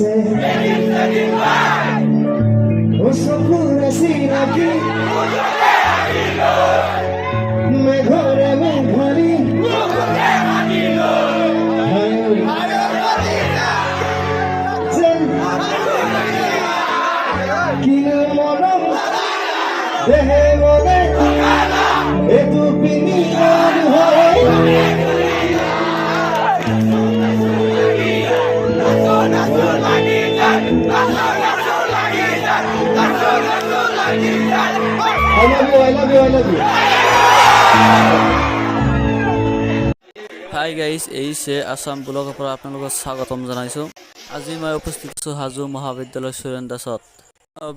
দিছে ও চকুৰে চিনাকি মেঘৰে মেঘাৰী কিনো মৰম দেহে মনে এইটো পিনিয়ন হয় I love you. Hi guys, এইছে আসাম ব্লগৰ পৰা আপোনালোকক স্বাগতম জনাইছোঁ। আজি মই উপস্থিত আছোঁ হাজো মহাবিদ্যালয় সুৰেন দাসত।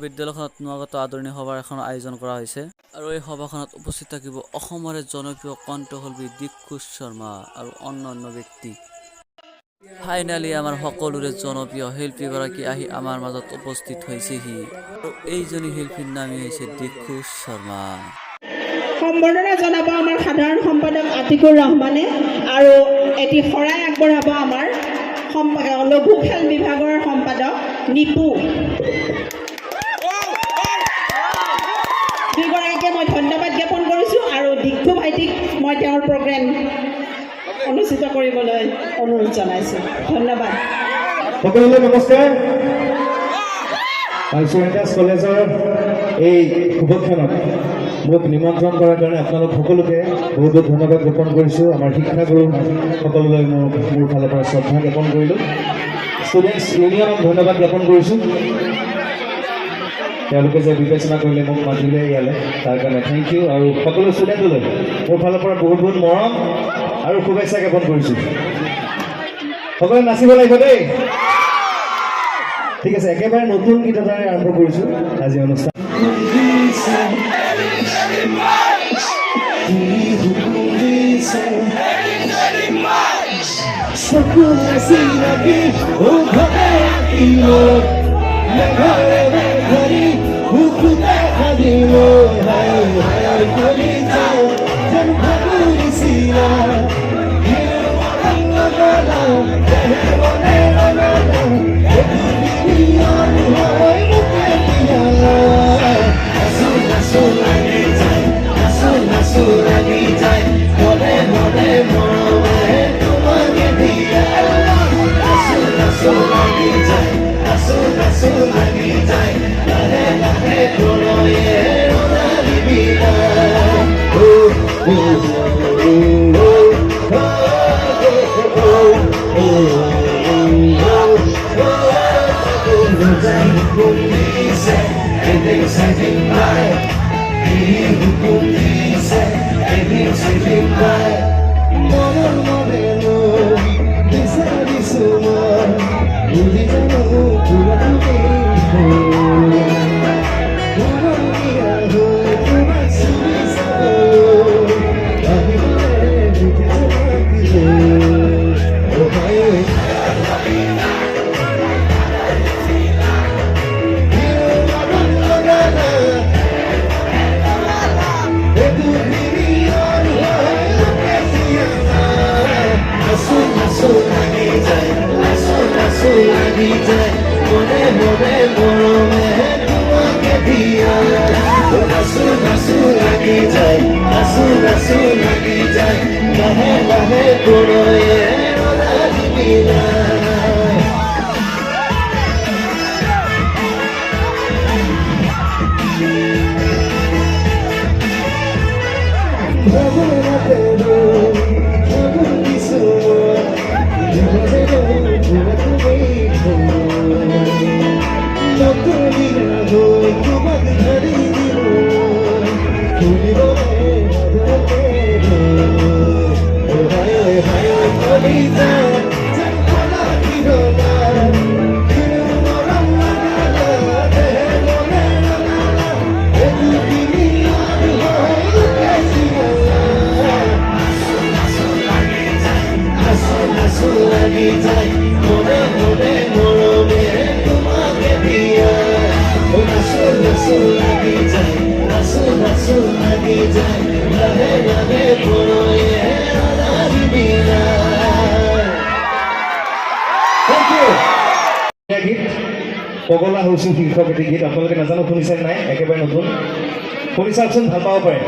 বিদ্যালয়খনত নৱাগত আদৰণি সভাৰ এখন আয়োজন কৰা হৈছে আৰু এই সভাখনত উপস্থিত থাকিব অসমৰে জনপ্ৰিয় কণ্ঠশিল্পী দিক্ষু শৰ্মা আৰু অন্যান্য ব্যক্তি। ফাইনালি আমাৰ সকলোৰে জনপ্ৰিয় শিল্পীগৰাকী আহি আমাৰ মাজত উপস্থিত হৈছেহি আৰু এইজনী শিল্পীৰ নামেই হৈছে দিক্ষু শৰ্মা। সম্বৰ্ধনা জনাব আমাৰ সাধাৰণ সম্পাদক আতিকুৰ ৰহমানে আৰু এটি শৰাই আগবঢ়াব আমাৰ লঘু খেল বিভাগৰ সম্পাদক নিপু। দুয়োগৰাকীকে মই ধন্যবাদ জ্ঞাপন কৰিছোঁ আৰু দিক্ষু ভাইটিক মই তেওঁৰ প্ৰগ্ৰেম অনুষ্ঠিত কৰিবলৈ অনুৰোধ জনাইছোঁ। ধন্যবাদ। সকলোলৈ নমস্কাৰ। সুৰেন দাস কলেজৰ এই শুভক্ষণত মোক নিমন্ত্ৰণ কৰাৰ কাৰণে আপোনালোক সকলোকে বহুত বহুত ধন্যবাদ জ্ঞাপন কৰিছোঁ। আমাৰ শিক্ষাগুৰু সকলোলৈ মোৰ ফালৰ পৰা শ্ৰদ্ধা জ্ঞাপন কৰিলোঁ। ষ্টুডেণ্টছ ইউনিয়নক ধন্যবাদ জ্ঞাপন কৰিছোঁ, তেওঁলোকে যে বিবেচনা কৰিলে মোক মাতিলে ইয়ালৈ, তাৰ কাৰণে থেংক ইউ। আৰু সকলো ষ্টুডেণ্টলৈ মোৰ ফালৰ পৰা বহুত বহুত মৰম আৰু শুভেচ্ছা জ্ঞাপন কৰিছোঁ। সকলোৱে নাচিব লাগিব দেই। ঠিক আছে, একেবাৰে নতুন গীত এটাৰে আৰম্ভ কৰিছোঁ আজি অনুষ্ঠান। পগলা হৈছোঁ শীৰ্ষক এটি গীত আপোনালোকে নাজানো শুনিছে নাই একেবাৰে নতুন শুনি চাওকচোন ভাল পাব পাৰে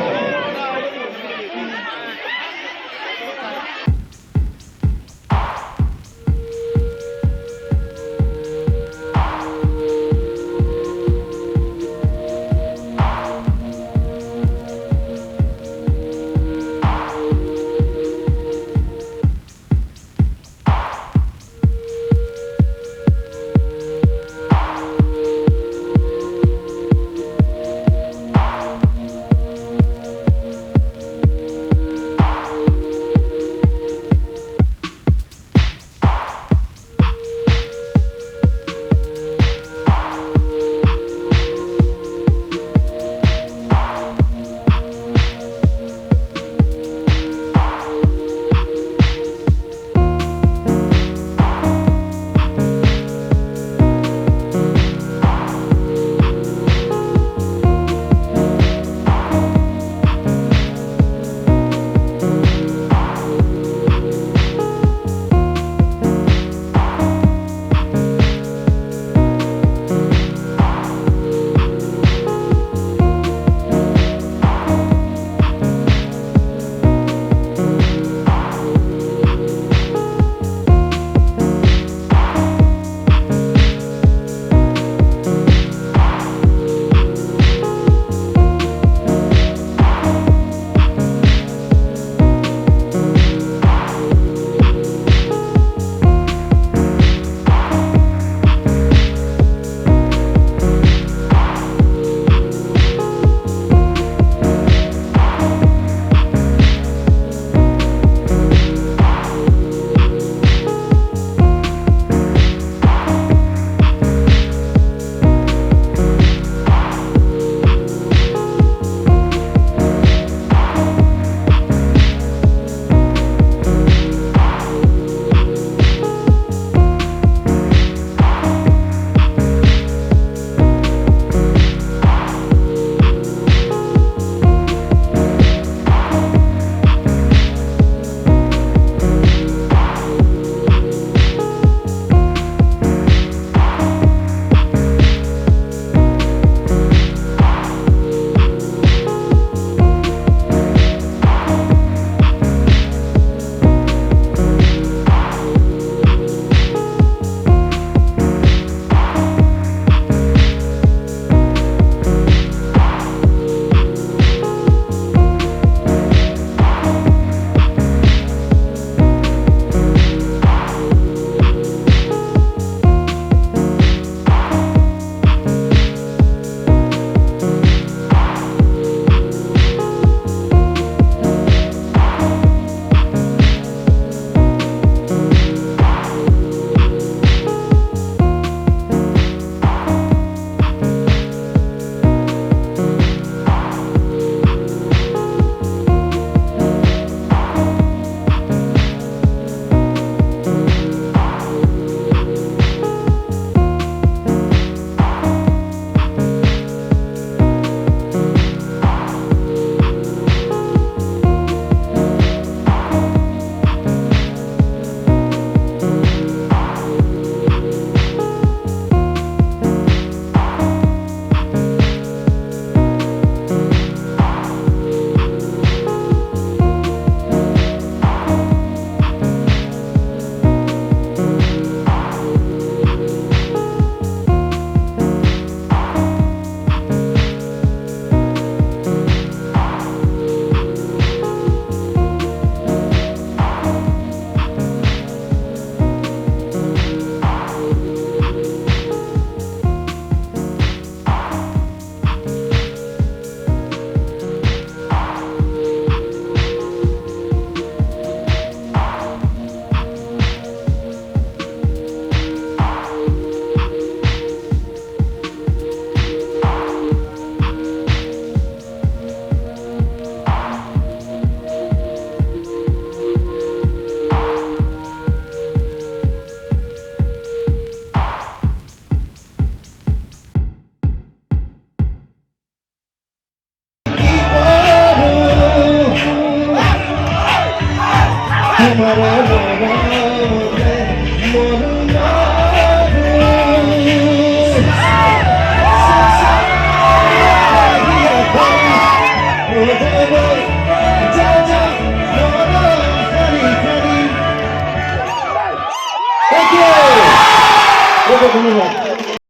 ধন্যবাদ